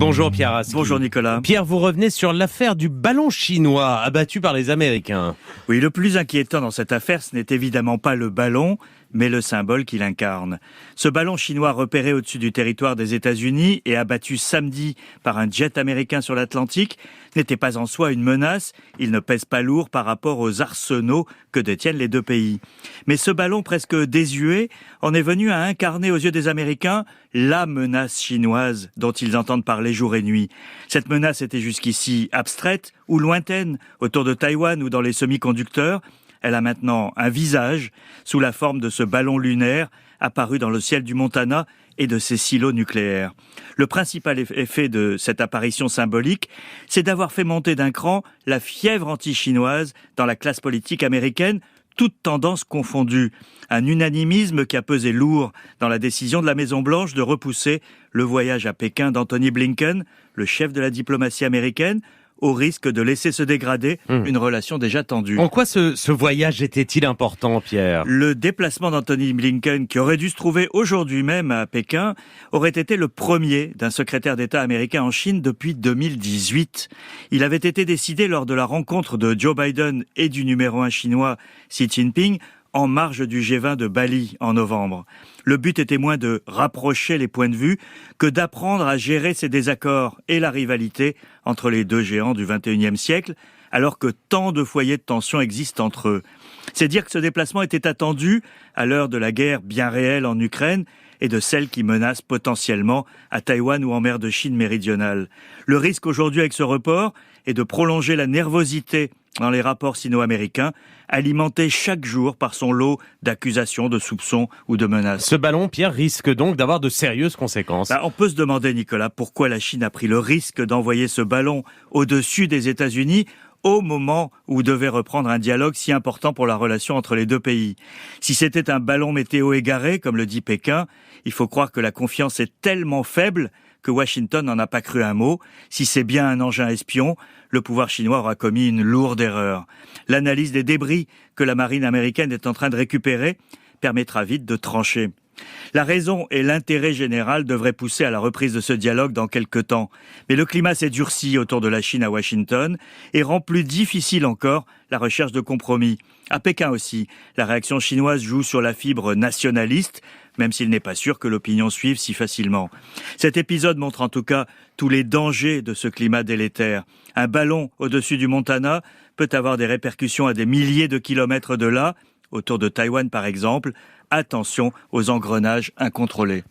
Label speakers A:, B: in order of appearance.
A: Bonjour Pierre Aski.
B: Bonjour Nicolas.
A: Pierre, vous revenez sur l'affaire du ballon chinois abattu par les Américains.
B: Oui, le plus inquiétant dans cette affaire, ce n'est évidemment pas le ballon, mais le symbole qu'il incarne. Ce ballon chinois repéré au-dessus du territoire des États-Unis et abattu samedi par un jet américain sur l'Atlantique n'était pas en soi une menace. Il ne pèse pas lourd par rapport aux arsenaux que détiennent les deux pays. Mais ce ballon presque désuet en est venu à incarner aux yeux des Américains la menace chinoise dont ils entendent parler jour et nuit. Cette menace était jusqu'ici abstraite ou lointaine, autour de Taïwan ou dans les semi-conducteurs. Elle a maintenant un visage sous la forme de ce ballon lunaire apparu dans le ciel du Montana et de ses silos nucléaires. Le principal effet de cette apparition symbolique, c'est d'avoir fait monter d'un cran la fièvre anti-chinoise dans la classe politique américaine, toutes tendances confondues. Un unanimisme qui a pesé lourd dans la décision de la Maison-Blanche de repousser le voyage à Pékin d'Anthony Blinken, le chef de la diplomatie américaine, au risque de laisser se dégrader une relation déjà tendue.
A: En quoi ce voyage était-il important, Pierre ?
B: Le déplacement d'Anthony Blinken, qui aurait dû se trouver aujourd'hui même à Pékin, aurait été le premier d'un secrétaire d'État américain en Chine depuis 2018. Il avait été décidé lors de la rencontre de Joe Biden et du numéro 1 chinois Xi Jinping en marge du G20 de Bali en novembre. Le but était moins de rapprocher les points de vue que d'apprendre à gérer ces désaccords et la rivalité entre les deux géants du XXIe siècle, alors que tant de foyers de tension existent entre eux. C'est dire que ce déplacement était attendu à l'heure de la guerre bien réelle en Ukraine et de celle qui menace potentiellement à Taïwan ou en mer de Chine méridionale. Le risque aujourd'hui avec ce report est de prolonger la nervosité dans les rapports sino-américains, alimentés chaque jour par son lot d'accusations, de soupçons ou de menaces.
A: Ce ballon, Pierre, risque donc d'avoir de sérieuses conséquences.
B: On peut se demander, Nicolas, pourquoi la Chine a pris le risque d'envoyer ce ballon au-dessus des États-Unis au moment où devait reprendre un dialogue si important pour la relation entre les deux pays. Si c'était un ballon météo égaré, comme le dit Pékin, il faut croire que la confiance est tellement faible que Washington n'en a pas cru un mot. Si c'est bien un engin espion, le pouvoir chinois aura commis une lourde erreur. L'analyse des débris que la marine américaine est en train de récupérer permettra vite de trancher. La raison et l'intérêt général devraient pousser à la reprise de ce dialogue dans quelques temps. Mais le climat s'est durci autour de la Chine à Washington et rend plus difficile encore la recherche de compromis. À Pékin aussi, la réaction chinoise joue sur la fibre nationaliste, même s'il n'est pas sûr que l'opinion suive si facilement. Cet épisode montre en tout cas tous les dangers de ce climat délétère. Un ballon au-dessus du Montana peut avoir des répercussions à des milliers de kilomètres de là, autour de Taïwan par exemple. Attention aux engrenages incontrôlés.